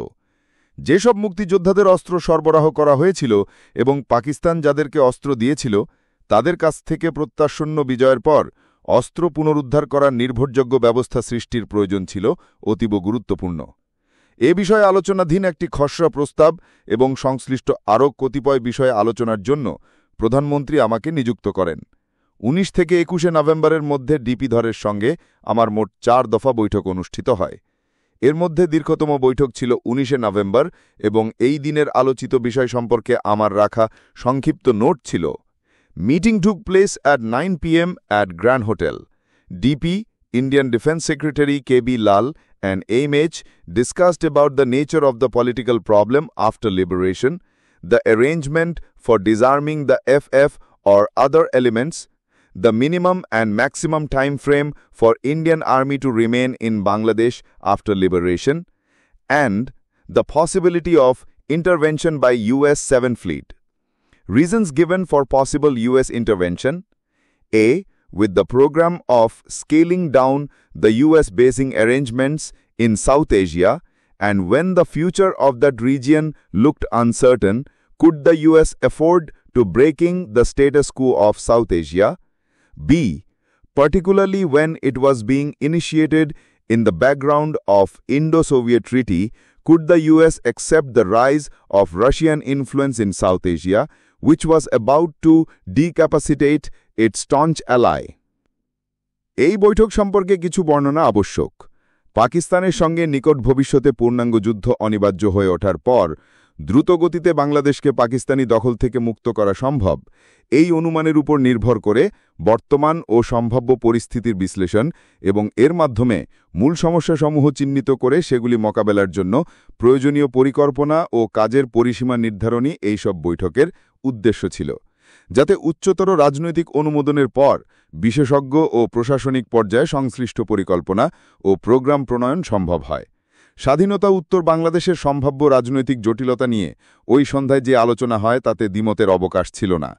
যেসব মুক্তিযোদ্ধাদের অস্ত্র সরবরাহ করা হয়েছিল এবং পাকিস্তান যাদেরকে অস্ত্র দিয়েছিল, তাদের কাছ থেকে প্রত্যাশন্য বিজয়ের পর অস্ত্র পুনরুদ্ধার করার নির্ভরযোগ্য ব্যবস্থা সৃষ্টির প্রয়োজন ছিল অতীব গুরুত্বপূর্ণ। এ বিষয়ে আলোচনাধীন একটি খসড়া প্রস্তাব এবং সংশ্লিষ্ট আরও কতিপয় বিষয়ে আলোচনার জন্য প্রধানমন্ত্রী আমাকে নিযুক্ত করেন। 19 থেকে 21 নভেম্বরের মধ্যে ডিপি ধরের সঙ্গে আমার মোট 4 দফা বৈঠক অনুষ্ঠিত হয়। এর মধ্যে দীর্ঘতম বৈঠক ছিল 19 নভেম্বর এবং এই দিনের আলোচিত বিষয় সম্পর্কে আমার রাখা সংক্ষিপ্ত নোট ছিল: Meeting took place at 9 p.m. at Grand Hotel. DP, Indian Defence Secretary K.B. Lal, and AMH discussed about the nature of the political problem after liberation, the arrangement for disarming the FF or other elements, the minimum and maximum time frame for Indian Army to remain in Bangladesh after liberation, and the possibility of intervention by US 7 Fleet. Reasons given for possible US intervention: A. With the program of scaling down the US basing arrangements in South Asia, and when the future of that region looked uncertain, could the US afford to breaking the status quo of South Asia? B. Particularly when it was being initiated in the background of Indo-Soviet Treaty, could the US accept the rise of Russian influence in South Asia, which was about to decapacitate its staunch ally? এই বৈঠক সম্পর্কে কিছু বর্ণনা আবশ্যক। পাকিস্তানের সঙ্গে নিকট ভবিষ্যতে পূর্ণাঙ্গ যুদ্ধ অনিবার্য হয়ে ওঠার পর দ্রুতগতিতে বাংলাদেশকে পাকিস্তানি দখল থেকে মুক্ত করা সম্ভব, এই অনুমানের উপর নির্ভর করে বর্তমান ও সম্ভাব্য পরিস্থিতির বিশ্লেষণ এবং এর মাধ্যমে মূল সমস্যাসমূহ চিহ্নিত করে সেগুলি মোকাবেলার জন্য প্রয়োজনীয় পরিকল্পনা ও কাজের পরিসীমা নির্ধারণই এইসব বৈঠকের উদ্দেশ্য ছিল, যাতে উচ্চতর রাজনৈতিক অনুমোদনের পর বিশেষজ্ঞ ও প্রশাসনিক পর্যায়ে সংশ্লিষ্ট পরিকল্পনা ও প্রোগ্রাম প্রণয়ন সম্ভব হয়। স্বাধীনতা উত্তর বাংলাদেশের সম্ভাব্য রাজনৈতিক জটিলতা নিয়ে ওই সন্ধ্যায় যে আলোচনা হয় তাতে দ্বিমতের অবকাশ ছিল না।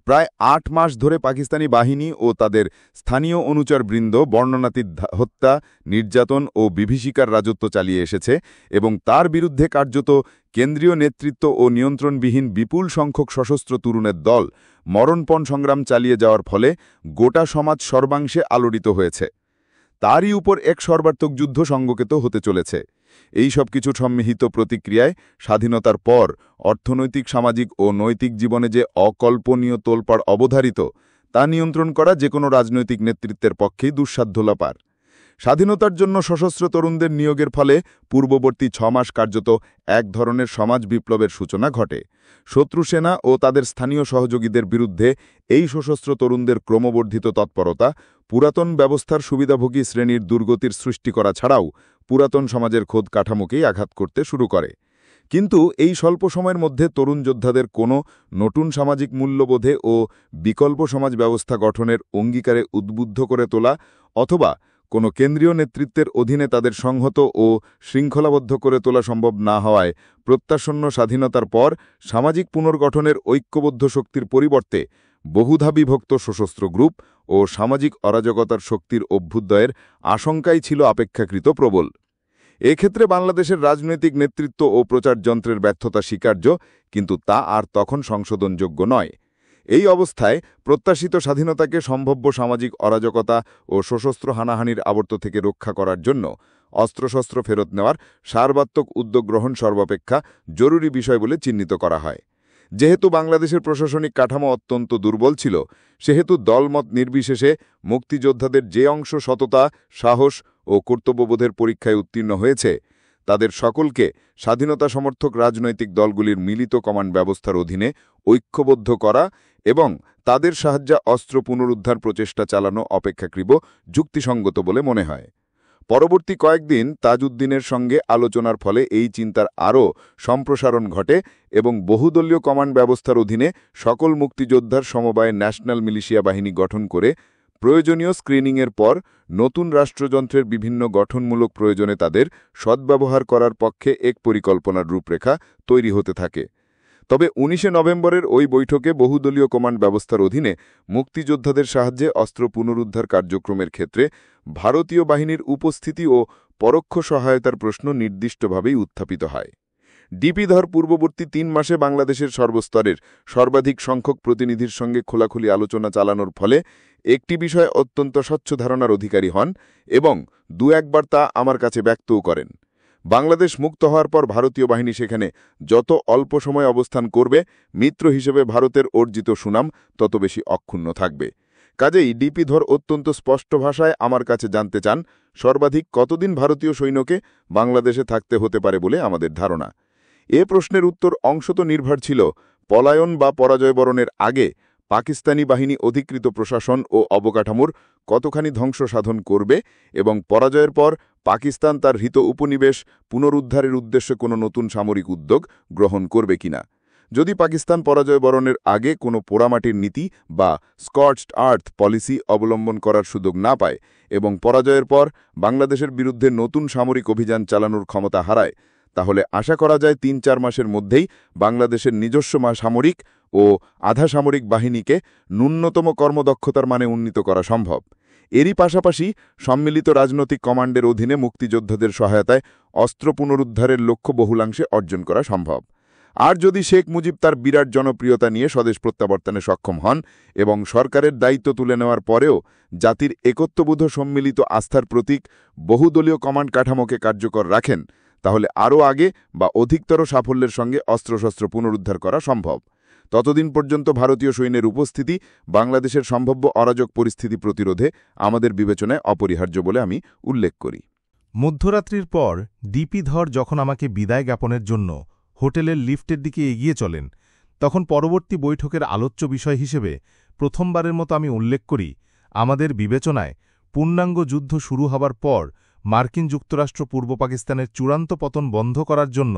প্রায় ৮ মাস ধরে পাকিস্তানি বাহিনী ও তাদের স্থানীয় অনুচরবৃন্দ বর্ণনাতীত হত্যা, নির্যাতন ও বিভীষিকার রাজত্ব চালিয়ে এসেছে এবং তার বিরুদ্ধে কার্যত কেন্দ্রীয় নেতৃত্ব ও নিয়ন্ত্রণবিহীন বিপুল সংখ্যক সশস্ত্র তরুণের দল মরণপণ সংগ্রাম চালিয়ে যাওয়ার ফলে গোটা সমাজ সর্বাংশে আলোড়িত হয়েছে। তারই উপর এক সর্বাত্মক যুদ্ধ সংঘটিত হতে চলেছে। এই সব কিছু সম্মিলিত প্রতিক্রিয়ায় স্বাধীনতার পর অর্থনৈতিক, সামাজিক ও নৈতিক জীবনে যে অকল্পনীয় তোলপাড় অবধারিত, তা নিয়ন্ত্রণ করা যে কোনো রাজনৈতিক নেতৃত্বের পক্ষেই দুঃসাধ্য ব্যাপার। স্বাধীনতার জন্য সশস্ত্র তরুণদের নিয়োগের ফলে পূর্ববর্তী ৬ মাস কার্যত এক ধরনের সমাজ বিপ্লবের সূচনা ঘটে। শত্রু সেনা ও তাদের স্থানীয় সহযোগীদের বিরুদ্ধে এই সশস্ত্র তরুণদের ক্রমবর্ধিত তৎপরতা পুরাতন ব্যবস্থার সুবিধাভোগী শ্রেণীর দুর্গতির সৃষ্টি করা ছাড়াও পুরাতন সমাজের খোদ কাঠামোকেই আঘাত করতে শুরু করে। কিন্তু এই স্বল্প সময়ের মধ্যে তরুণ যোদ্ধাদের কোনো নতুন সামাজিক মূল্যবোধে ও বিকল্প সমাজ ব্যবস্থা গঠনের অঙ্গীকারে উদ্বুদ্ধ করে তোলা অথবা কোনো কেন্দ্রীয় নেতৃত্বের অধীনে তাদের সংহত ও শৃঙ্খলাবদ্ধ করে তোলা সম্ভব না হওয়ায় প্রত্যাসন্ন স্বাধীনতার পর সামাজিক পুনর্গঠনের ঐক্যবদ্ধ শক্তির পরিবর্তে বহুধা বিভক্ত সশস্ত্র গ্রুপ ও সামাজিক অরাজকতার শক্তির অভ্যুদয়ের আশঙ্কাই ছিল অপেক্ষাকৃত প্রবল। এক্ষেত্রে বাংলাদেশের রাজনৈতিক নেতৃত্ব ও প্রচার যন্ত্রের ব্যর্থতা স্বীকার্য, কিন্তু তা আর তখন সংশোধনযোগ্য নয়। এই অবস্থায় প্রত্যাশিত স্বাধীনতাকে সম্ভাব্য সামাজিক অরাজকতা ও সশস্ত্র হানাহানির আবর্ত থেকে রক্ষা করার জন্য অস্ত্রশস্ত্র ফেরত নেওয়ার সার্বাত্মক উদ্যোগ গ্রহণ সর্বাপেক্ষা জরুরি বিষয় বলে চিহ্নিত করা হয়। যেহেতু বাংলাদেশের প্রশাসনিক কাঠামো অত্যন্ত দুর্বল ছিল, সেহেতু দলমত নির্বিশেষে মুক্তিযোদ্ধাদের যে অংশ সততা, সাহস ও কর্তব্যবোধের পরীক্ষায় উত্তীর্ণ হয়েছে, তাদের সকলকে স্বাধীনতা সমর্থক রাজনৈতিক দলগুলির মিলিত কমান্ড ব্যবস্থার অধীনে ঐক্যবদ্ধ করা এবং তাদের সাহায্যে অস্ত্র পুনরুদ্ধার প্রচেষ্টা চালানো অপেক্ষাকৃত যুক্তিসঙ্গত বলে মনে হয়। পরবর্তী কয়েকদিন তাজউদ্দিনের সঙ্গে আলোচনার ফলে এই চিন্তার আরও সম্প্রসারণ ঘটে এবং বহুদলীয় কমান্ড ব্যবস্থার অধীনে সকল মুক্তিযোদ্ধার সমবায়ে ন্যাশনাল মিলিশিয়া বাহিনী গঠন করে প্রয়োজনীয় স্ক্রিনিংয়ের পর নতুন রাষ্ট্রযন্ত্রের বিভিন্ন গঠনমূলক প্রয়োজনে তাদের সদ্ব্যবহার করার পক্ষে এক পরিকল্পনার রূপরেখা তৈরি হতে থাকে। তবে ১৯ নভেম্বরের ওই বৈঠকে বহুদলীয় কমান্ড ব্যবস্থার অধীনে মুক্তিযোদ্ধাদের সাহায্যে অস্ত্র পুনরুদ্ধার কার্যক্রমের ক্ষেত্রে ভারতীয় বাহিনীর উপস্থিতি ও পরোক্ষ সহায়তার প্রশ্ন নির্দিষ্টভাবেই উত্থাপিত হয়। ডিপি ধর পূর্ববর্তী ৩ মাসে বাংলাদেশের সর্বস্তরের সর্বাধিক সংখ্যক প্রতিনিধির সঙ্গে খোলাখুলি আলোচনা চালানোর ফলে একটি বিষয় অত্যন্ত স্বচ্ছ ধারণার অধিকারী হন এবং দু-একবার তা আমার কাছে ব্যক্তও করেন। বাংলাদেশ মুক্ত হওয়ার পর ভারতীয় বাহিনী সেখানে যত অল্প সময় অবস্থান করবে, মিত্র হিসেবে ভারতের অর্জিত সুনাম তত বেশি অক্ষুণ্ণ থাকবে। কাজেই ডিপি ধর অত্যন্ত স্পষ্ট ভাষায় আমার কাছে জানতে চান, সর্বাধিক কতদিন ভারতীয় সৈন্যকে বাংলাদেশে থাকতে হতে পারে বলে আমাদের ধারণা। এ প্রশ্নের উত্তর অংশত নির্ভর ছিল পলায়ন বা পরাজয় বরণের আগে পাকিস্তানি বাহিনী অধিকৃত প্রশাসন ও অবকাঠামোর কতখানি ধ্বংস সাধন করবে এবং পরাজয়ের পর পাকিস্তান তার হৃত উপনিবেশ পুনরুদ্ধারের উদ্দেশ্যে কোনো নতুন সামরিক উদ্যোগ গ্রহণ করবে কিনা। যদি পাকিস্তান পরাজয় বরণের আগে কোনো পোড়ামাটির নীতি বা স্কচড আর্থ পলিসি অবলম্বন করার সুযোগ না পায় এবং পরাজয়ের পর বাংলাদেশের বিরুদ্ধে নতুন সামরিক অভিযান চালানোর ক্ষমতা হারায়, তাহলে আশা করা যায় ৩-৪ মাসের মধ্যেই বাংলাদেশের নিজস্ব সামরিক ও আধা সামরিক বাহিনীকে ন্যূনতম কর্মদক্ষতার মানে উন্নীত করা সম্ভব। এরই পাশাপাশি সম্মিলিত রাজনৈতিক কমান্ডের অধীনে মুক্তিযোদ্ধাদের সহায়তায় অস্ত্র পুনরুদ্ধারের লক্ষ্য বহুলাংশে অর্জন করা সম্ভব। আর যদি শেখ মুজিব তার বিরাট জনপ্রিয়তা নিয়ে স্বদেশ প্রত্যাবর্তনে সক্ষম হন এবং সরকারের দায়িত্ব তুলে নেওয়ার পরেও জাতির একত্ববোধ সম্মিলিত আস্থার প্রতীক বহুদলীয় কমান্ড কাঠামোকে কার্যকর রাখেন, তাহলে আরও আগে বা অধিকতর সাফল্যের সঙ্গে অস্ত্রশস্ত্র পুনরুদ্ধার করা সম্ভব। ততদিন পর্যন্ত ভারতীয় সৈন্যের উপস্থিতি বাংলাদেশের সম্ভাব্য অরাজক পরিস্থিতি প্রতিরোধে আমাদের বিবেচনায় অপরিহার্য বলে আমি উল্লেখ করি।
মধ্যরাত্রির পর ডিপি ধর যখন আমাকে বিদায় জ্ঞাপনের জন্য হোটেলের লিফটের দিকে এগিয়ে চলেন, তখন পরবর্তী বৈঠকের আলোচ্য বিষয় হিসেবে প্রথমবারের মতো আমি উল্লেখ করি, আমাদের বিবেচনায় পূর্ণাঙ্গ যুদ্ধ শুরু হবার পর মার্কিন যুক্তরাষ্ট্র পূর্ব পাকিস্তানের চূড়ান্ত পতন বন্ধ করার জন্য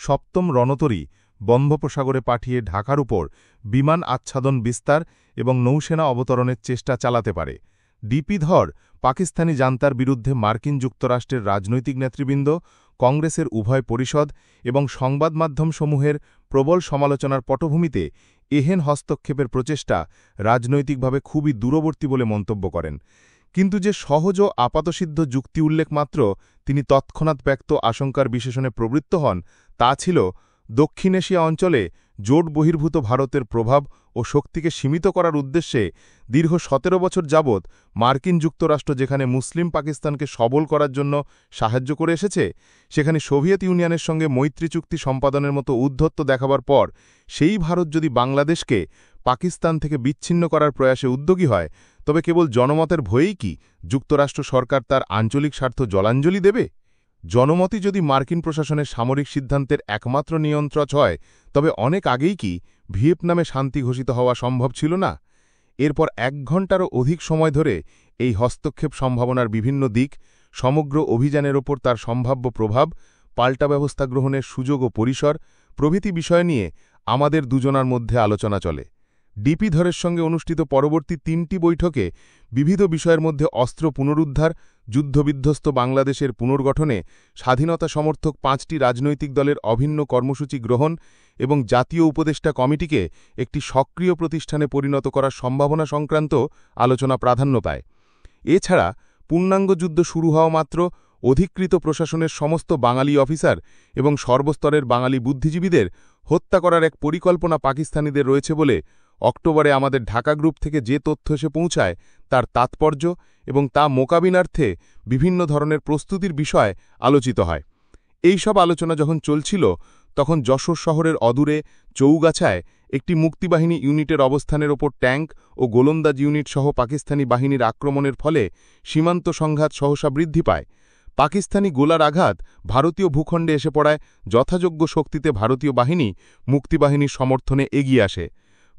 সপ্তম রণতরী বঙ্গোপসাগরে পাঠিয়ে ঢাকার উপর বিমান আচ্ছাদন বিস্তার এবং নৌসেনা অবতরণের চেষ্টা চালাতে পারে। ডিপি ধর পাকিস্তানি জান্তার বিরুদ্ধে মার্কিন যুক্তরাষ্ট্রের রাজনৈতিক নেতৃবৃন্দ, কংগ্রেসের উভয় পরিষদ এবং সংবাদ মাধ্যমসমূহের প্রবল সমালোচনার পটভূমিতে এহেন হস্তক্ষেপের প্রচেষ্টা রাজনৈতিকভাবে খুবই দূরবর্তী বলে মন্তব্য করেন। কিন্তু যে সহজ ও আপাতসিদ্ধ যুক্তি উল্লেখ মাত্র তিনি তৎক্ষণাৎ ব্যক্ত আশঙ্কার বিশেষণে প্রবৃত্ত হন, তা ছিল দক্ষিণ এশিয়া অঞ্চলে জোট বহির্ভূত ভারতের প্রভাব ও শক্তিকে সীমিত করার উদ্দেশ্যে দীর্ঘ ১৭ বছর যাবৎ মার্কিন যুক্তরাষ্ট্র যেখানে মুসলিম পাকিস্তানকে সবল করার জন্য সাহায্য করে এসেছে, সেখানে সোভিয়েত ইউনিয়নের সঙ্গে মৈত্রী চুক্তি সম্পাদনের মতো উদ্ধত্ত দেখাবার পর সেই ভারত যদি বাংলাদেশকে পাকিস্তান থেকে বিচ্ছিন্ন করার প্রয়াসে উদ্যোগী হয়, তবে কেবল জনমতের ভয়েই কি যুক্তরাষ্ট্র সরকার তার আঞ্চলিক স্বার্থ জলাঞ্জলি দেবে? জনমতই যদি মার্কিন প্রশাসনের সামরিক সিদ্ধান্তের একমাত্র নিয়ন্ত্রক হয়, তবে অনেক আগেই কি ভিয়েতনামে শান্তি ঘোষিত হওয়া সম্ভব ছিল না? এরপর ১ ঘণ্টারও অধিক সময় ধরে এই হস্তক্ষেপ সম্ভাবনার বিভিন্ন দিক, সমগ্র অভিযানের ওপর তার সম্ভাব্য প্রভাব, পাল্টা ব্যবস্থা গ্রহণের সুযোগ ও পরিসর প্রভৃতি বিষয় নিয়ে আমাদের দুজনার মধ্যে আলোচনা চলে। ডিপি ধরের সঙ্গে অনুষ্ঠিত পরবর্তী ৩টি বৈঠকে বিবিধ বিষয়ের মধ্যে অস্ত্র পুনরুদ্ধার, যুদ্ধবিধ্বস্ত বাংলাদেশের পুনর্গঠনে স্বাধীনতা সমর্থক ৫টি রাজনৈতিক দলের অভিন্ন কর্মসূচি গ্রহণ এবং জাতীয় উপদেষ্টা কমিটিকে একটি সক্রিয় প্রতিষ্ঠানে পরিণত করার সম্ভাবনা সংক্রান্ত আলোচনা প্রাধান্য পায়। এছাড়া পূর্ণাঙ্গ যুদ্ধ শুরু হওয়া মাত্র অধিকৃত প্রশাসনের সমস্ত বাঙালি অফিসার এবং সর্বস্তরের বাঙালি বুদ্ধিজীবীদের হত্যা করার এক পরিকল্পনা পাকিস্তানিদের রয়েছে বলে অক্টোবরে আমাদের ঢাকা গ্রুপ থেকে যে তথ্য এসে পৌঁছায় তার তাৎপর্য এবং তা মোকাবিলার্থে বিভিন্ন ধরনের প্রস্তুতির বিষয় আলোচিত হয়। এই সব আলোচনা যখন চলছিল, তখন যশোর শহরের অদূরে চৌগাছায় একটি মুক্তিবাহিনী ইউনিটের অবস্থানের ওপর ট্যাঙ্ক ও গোলন্দাজ ইউনিট সহ পাকিস্তানি বাহিনীর আক্রমণের ফলে সীমান্ত সংঘাত সহসা বৃদ্ধি পায়। পাকিস্তানি গোলার আঘাত ভারতীয় ভূখণ্ডে এসে পড়ায় যথাযোগ্য শক্তিতে ভারতীয় বাহিনী মুক্তিবাহিনীর সমর্থনে এগিয়ে আসে।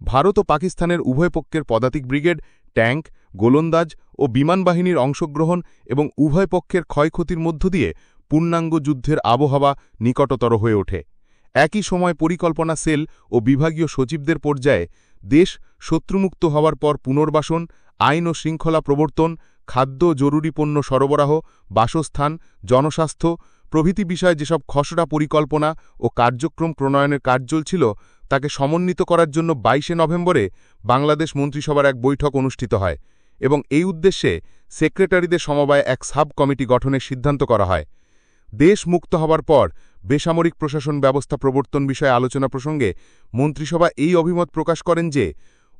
ভারত ও পাকিস্তানের উভয় পক্ষের পদাতিক ব্রিগেড, ট্যাঙ্ক, গোলন্দাজ ও বিমান বাহিনীর অংশগ্রহণ এবং উভয় পক্ষের ক্ষয়ক্ষতির মধ্য দিয়ে পূর্ণাঙ্গ যুদ্ধের আবহাওয়া নিকটতর হয়ে ওঠে। একই সময় পরিকল্পনা সেল ও বিভাগীয় সচিবদের পর্যায়ে দেশ শত্রুমুক্ত হওয়ার পর পুনর্বাসন, আইন ও শৃঙ্খলা প্রবর্তন, খাদ্য জরুরি পণ্য সরবরাহ, বাসস্থান, জনস্বাস্থ্য প্রভৃতি বিষয়ে যেসব খসড়া পরিকল্পনা ও কার্যক্রম প্রণয়নের কাজ চলছিল, তাকে সমন্বিত করার জন্য ২২শে নভেম্বরে বাংলাদেশ মন্ত্রিসভার এক বৈঠক অনুষ্ঠিত হয় এবং এই উদ্দেশ্যে সেক্রেটারিদের সমবায়ে এক সাব কমিটি গঠনের সিদ্ধান্ত করা হয়। দেশ মুক্ত হবার পর বেসামরিক প্রশাসন ব্যবস্থা প্রবর্তন বিষয়ে আলোচনা প্রসঙ্গে মন্ত্রিসভা এই অভিমত প্রকাশ করেন যে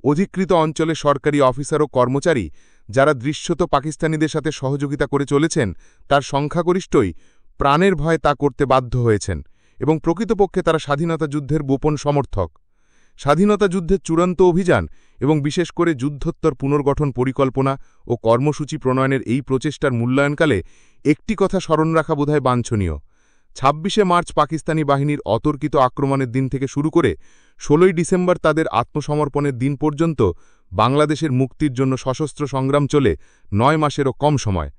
অধিকৃত অঞ্চলে সরকারি অফিসার ও কর্মচারী যারা দৃশ্যত পাকিস্তানিদের সাথে সহযোগিতা করে চলেছেন, তার সংখ্যাগরিষ্ঠই প্রাণের ভয়ে তা করতে বাধ্য হয়েছেন এবং প্রকৃতপক্ষে তারা স্বাধীনতা যুদ্ধের গোপন সমর্থক। স্বাধীনতা যুদ্ধের চূড়ান্ত অভিযান এবং বিশেষ করে যুদ্ধোত্তর পুনর্গঠন পরিকল্পনা ও কর্মসূচি প্রণয়নের এই প্রচেষ্টার মূল্যায়নকালে একটি কথা স্মরণ রাখা বোধহয় বাঞ্ছনীয়। ২৬শে মার্চ পাকিস্তানি বাহিনীর অতর্কিত আক্রমণের দিন থেকে শুরু করে ১৬ই ডিসেম্বর তাদের আত্মসমর্পণের দিন পর্যন্ত বাংলাদেশের মুক্তির জন্য সশস্ত্র সংগ্রাম চলে ৯ মাসেরও কম সময়।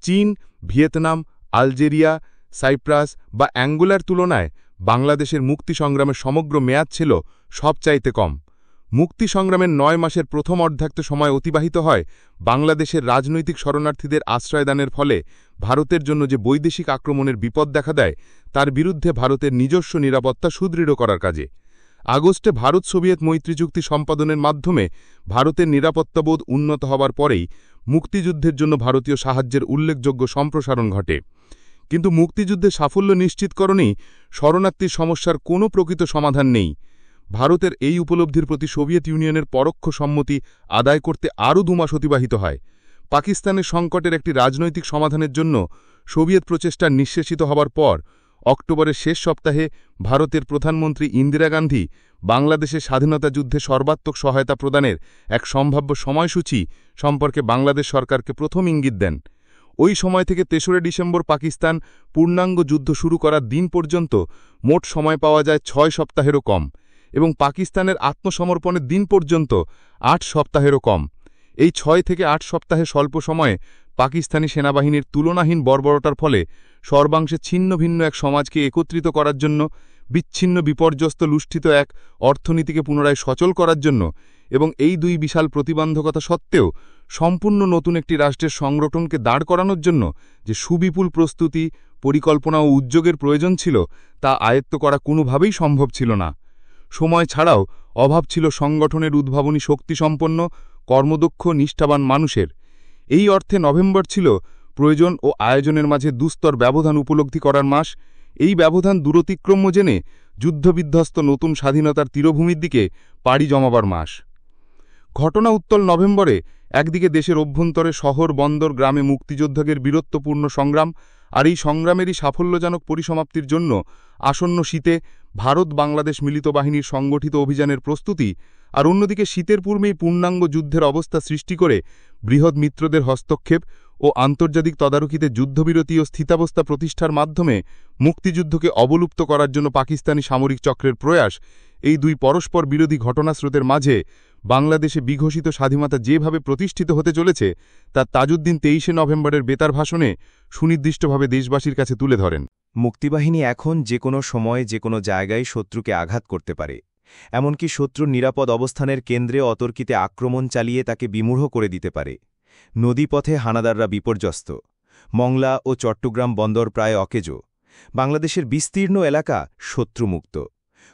চীন, ভিয়েতনাম, আলজেরিয়া, সাইপ্রাস বা অ্যাঙ্গোলার তুলনায় বাংলাদেশের মুক্তি সংগ্রামের সমগ্র মেয়াদ ছিল সবচাইতে কম। মুক্তি সংগ্রামের ৯ মাসের প্রথম অর্ধাক্ত সময় অতিবাহিত হয় বাংলাদেশের রাজনৈতিক শরণার্থীদের আশ্রয়দানের ফলে ভারতের জন্য যে বৈদেশিক আক্রমণের বিপদ দেখা দেয়, তার বিরুদ্ধে ভারতের নিজস্ব নিরাপত্তা সুদৃঢ় করার কাজে। আগস্টে ভারত সোভিয়েত মৈত্রী চুক্তি সম্পাদনের মাধ্যমে ভারতের নিরাপত্তাবোধ উন্নত হবার পরেই মুক্তিযুদ্ধের জন্য ভারতীয় সাহায্যের উল্লেখযোগ্য সম্প্রসারণ ঘটে। কিন্তু মুক্তিযুদ্ধে সাফল্য নিশ্চিতকরণেই শরণার্থীর সমস্যার কোনো প্রকৃত সমাধান নেই। ভারতের এই উপলব্ধির প্রতি সোভিয়েত ইউনিয়নের পরোক্ষ সম্মতি আদায় করতে আরও ২ মাস অতিবাহিত হয়। পাকিস্তানের সংকটের একটি রাজনৈতিক সমাধানের জন্য সোভিয়েত প্রচেষ্টা নিঃশেষিত হবার পর অক্টোবরের শেষ সপ্তাহে ভারতের প্রধানমন্ত্রী ইন্দিরা গান্ধী বাংলাদেশের স্বাধীনতা যুদ্ধে সর্বাত্মক সহায়তা প্রদানের এক সম্ভাব্য সময়সূচি সম্পর্কে বাংলাদেশ সরকারকে প্রথম ইঙ্গিত দেন। ওই সময় থেকে ৩রা ডিসেম্বর পাকিস্তান পূর্ণাঙ্গ যুদ্ধ শুরু করার দিন পর্যন্ত মোট সময় পাওয়া যায় ৬ সপ্তাহেরও কম এবং পাকিস্তানের আত্মসমর্পণের দিন পর্যন্ত ৮ সপ্তাহেরও কম। এই ৬ থেকে ৮ সপ্তাহে স্বল্প সময়ে পাকিস্তানি সেনাবাহিনীর তুলনাহীন বর্বরতার ফলে সর্বাংশে ছিন্ন ভিন্ন এক সমাজকে একত্রিত করার জন্য, বিচ্ছিন্ন বিপর্যস্ত লুষ্ঠিত এক অর্থনীতিকে পুনরায় সচল করার জন্য এবং এই ২ বিশাল প্রতিবন্ধকতা সত্ত্বেও সম্পূর্ণ নতুন একটি রাষ্ট্রের সংগঠনকে দাঁড় করানোর জন্য যে সুবিপুল প্রস্তুতি, পরিকল্পনা ও উদ্যোগের প্রয়োজন ছিল, তা আয়ত্ত করা কোনোভাবেই সম্ভব ছিল না। সময় ছাড়াও
অভাব ছিল সংগঠনের উদ্ভাবনী শক্তিসম্পন্ন কর্মদক্ষ নিষ্ঠাবান মানুষের। এই অর্থে নভেম্বর ছিল প্রয়োজন ও আয়োজনের মাঝে দুস্তর ব্যবধান উপলব্ধি করার মাস। এই ব্যবধান দূরতিক্রম্য জেনে যুদ্ধবিধ্বস্ত নতুন স্বাধীনতার তীরভূমির দিকে পাড়ি জমাবার মাস। ঘটনা উত্তল নভেম্বরে একদিকে দেশের অভ্যন্তরে শহর বন্দর গ্রামে মুক্তিযোদ্ধাদের বীরত্বপূর্ণ সংগ্রাম, আর এই সংগ্রামেরই সাফল্যজনক পরিসমাপ্তির জন্য আসন্ন শীতে ভারত বাংলাদেশ মিলিত বাহিনীর সংগঠিত অভিযানের প্রস্তুতি, আর অন্যদিকে শীতের পূর্বেই পূর্ণাঙ্গ যুদ্ধের অবস্থা সৃষ্টি করে বৃহৎ মিত্রদের হস্তক্ষেপ ও আন্তর্জাতিক তদারকিতে যুদ্ধবিরতি ও স্থিতাবস্থা প্রতিষ্ঠার মাধ্যমে মুক্তিযুদ্ধকে অবলুপ্ত করার জন্য পাকিস্তানি সামরিক চক্রের প্রয়াস, এই দুই পরস্পর বিরোধী ঘটনাস্রোতের মাঝে বাংলাদেশে বিঘোষিত স্বাধীনতা যেভাবে প্রতিষ্ঠিত হতে চলেছে তা তাজউদ্দিন 23শে নভেম্বরের বেতার ভাষণে সুনির্দিষ্টভাবে দেশবাসীর কাছে তুলে ধরেন।
মুক্তিবাহিনী এখন যে কোনো সময় যে কোনো জায়গায় শত্রুকে আঘাত করতে পারে, এমনকি শত্রুর নিরাপদ অবস্থানের কেন্দ্রে অতর্কিতে আক্রমণ চালিয়ে তাকে বিমূঢ় করে দিতে পারে। নদীপথে হানাদাররা বিপর্যস্ত, মংলা ও চট্টগ্রাম বন্দর প্রায় অকেজো। বাংলাদেশের বিস্তীর্ণ এলাকা শত্রুমুক্ত।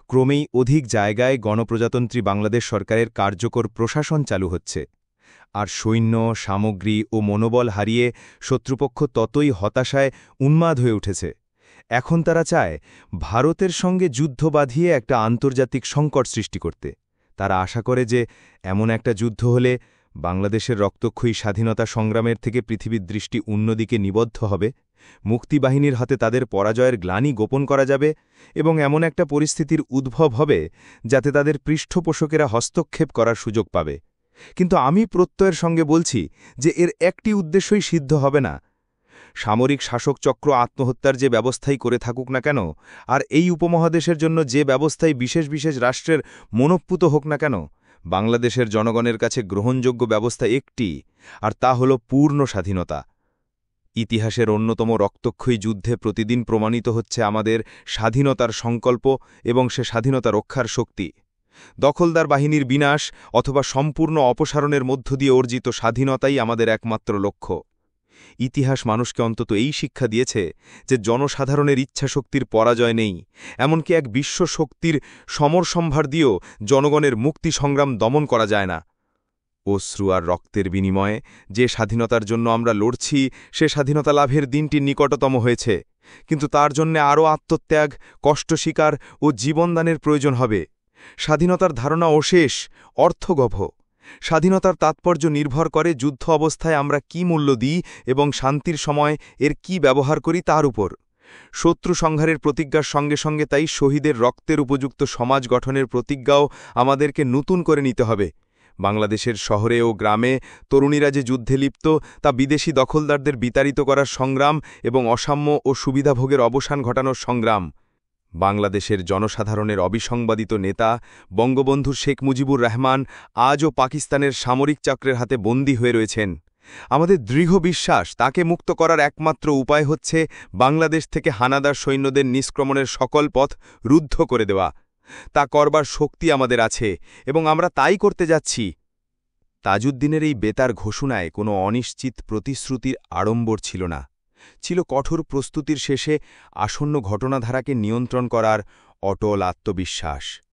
ক্রমেই অধিক জায়গায় গণপ্রজাতন্ত্রী বাংলাদেশ সরকারের কার্যকর প্রশাসন চালু হচ্ছে। আর সৈন্য, সামগ্রী ও মনোবল হারিয়ে শত্রুপক্ষ ততই হতাশায় উন্মাদ হয়ে উঠেছে। এখন তারা চায় ভারতের সঙ্গে যুদ্ধ বাঁধিয়ে একটা আন্তর্জাতিক সংকট সৃষ্টি করতে। তারা আশা করে যে এমন একটা যুদ্ধ হলে বাংলাদেশের রক্তক্ষয়ী স্বাধীনতা সংগ্রামের থেকে পৃথিবীর দৃষ্টি অন্যদিকে নিবদ্ধ হবে, মুক্তিবাহিনীর হাতে তাদের পরাজয়ের গ্লানি গোপন করা যাবে এবং এমন একটা পরিস্থিতির উদ্ভব হবে যাতে তাদের পৃষ্ঠপোষকেরা হস্তক্ষেপ করার সুযোগ পাবে। কিন্তু আমি প্রত্যয়ের সঙ্গে বলছি যে এর একটি উদ্দেশ্যই সিদ্ধ হবে না। সামরিক শাসকচক্র আত্মহত্যার যে ব্যবস্থাই করে থাকুক না কেন, আর এই উপমহাদেশের জন্য যে ব্যবস্থাই বিশেষ বিশেষ রাষ্ট্রের মনঃপুত হোক না কেন, বাংলাদেশের জনগণের কাছে গ্রহণযোগ্য ব্যবস্থা একটি, আর তা হল পূর্ণ স্বাধীনতা। ইতিহাসের অন্যতম রক্তক্ষয়ী যুদ্ধে প্রতিদিন প্রমাণিত হচ্ছে আমাদের স্বাধীনতার সংকল্প এবং সে স্বাধীনতা রক্ষার শক্তি। দখলদার বাহিনীর বিনাশ অথবা সম্পূর্ণ অপসারণের মধ্য দিয়ে অর্জিত স্বাধীনতাই আমাদের একমাত্র লক্ষ্য। ইতিহাস মানুষকে অন্তত এই শিক্ষা দিয়েছে যে জনসাধারণের ইচ্ছাশক্তির পরাজয় নেই, এমনকি এক বিশ্ব শক্তির সমরসম্ভার দিয়েও জনগণের মুক্তি সংগ্রাম দমন করা যায় না। অশ্রু আর রক্তের বিনিময়ে যে স্বাধীনতার জন্য আমরা লড়ছি, সে স্বাধীনতা লাভের দিনটি নিকটতম হয়েছে, কিন্তু তার জন্য আরও আত্মত্যাগ, কষ্ট স্বীকার ও জীবনদানের প্রয়োজন হবে। স্বাধীনতার ধারণা অশেষ, অর্থগভ। স্বাধীনতার তাৎপর্য নির্ভর করে যুদ্ধ অবস্থায় আমরা কি মূল্য দিই এবং শান্তির সময় এর কি ব্যবহার করি তার উপর। শত্রু সংহারের প্রতিজ্ঞার সঙ্গে সঙ্গে তাই শহীদের রক্তের উপযুক্ত সমাজ গঠনের প্রতিজ্ঞাও আমাদেরকে নতুন করে নিতে হবে। বাংলাদেশের শহরে ও গ্রামে তরুণীরা যে যুদ্ধে লিপ্ত, তা বিদেশি দখলদারদের বিতাড়িত করার সংগ্রাম এবং অসাম্য ও সুবিধাভোগের অবসান ঘটানোর সংগ্রাম। বাংলাদেশের জনসাধারণের অবিসংবাদিত নেতা বঙ্গবন্ধু শেখ মুজিবুর রহমান আজও পাকিস্তানের সামরিক চক্রের হাতে বন্দী হয়ে রয়েছেন। আমাদের দৃঢ় বিশ্বাস তাকে মুক্ত করার একমাত্র উপায় হচ্ছে বাংলাদেশ থেকে হানাদার সৈন্যদের নিষ্ক্রমণের সকল পথ রুদ্ধ করে দেওয়া। তা করবার শক্তি আমাদের আছে এবং আমরা তাই করতে যাচ্ছি। তাজউদ্দিনের এই বেতার ঘোষণায় কোনো অনিশ্চিত প্রতিশ্রুতির আড়ম্বর ছিল না, ছিল কঠোর প্রস্তুতির শেষে আসন্ন ঘটনাধারাকে নিয়ন্ত্রণ করার অটল আত্মবিশ্বাস।